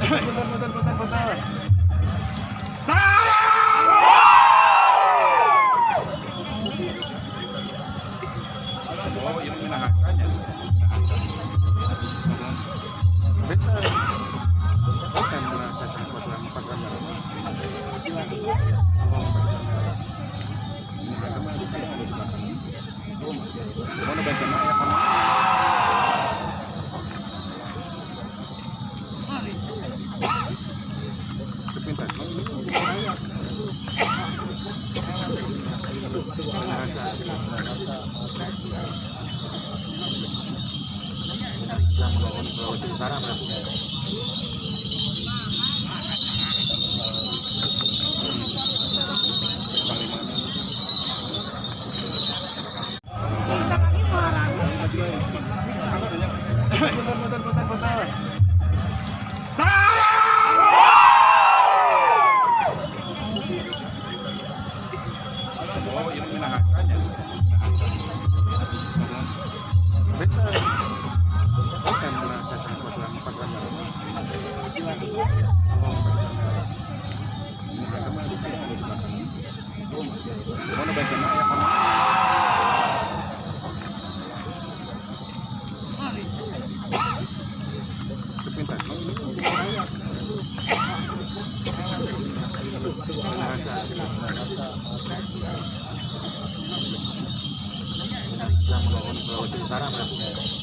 Betul. Oh, ini menangkannya. Betul. Bukan menangkan pasukan Mana baca ya kan? Sepintas. Yang melawan Sulawesi Utara berarti. Betul. Oh, ini menangkannya. Betul. Bukan menangkan pasukan Mana baca ya kan? Sepintas. Yang melawan Sulawesi Utara berarti.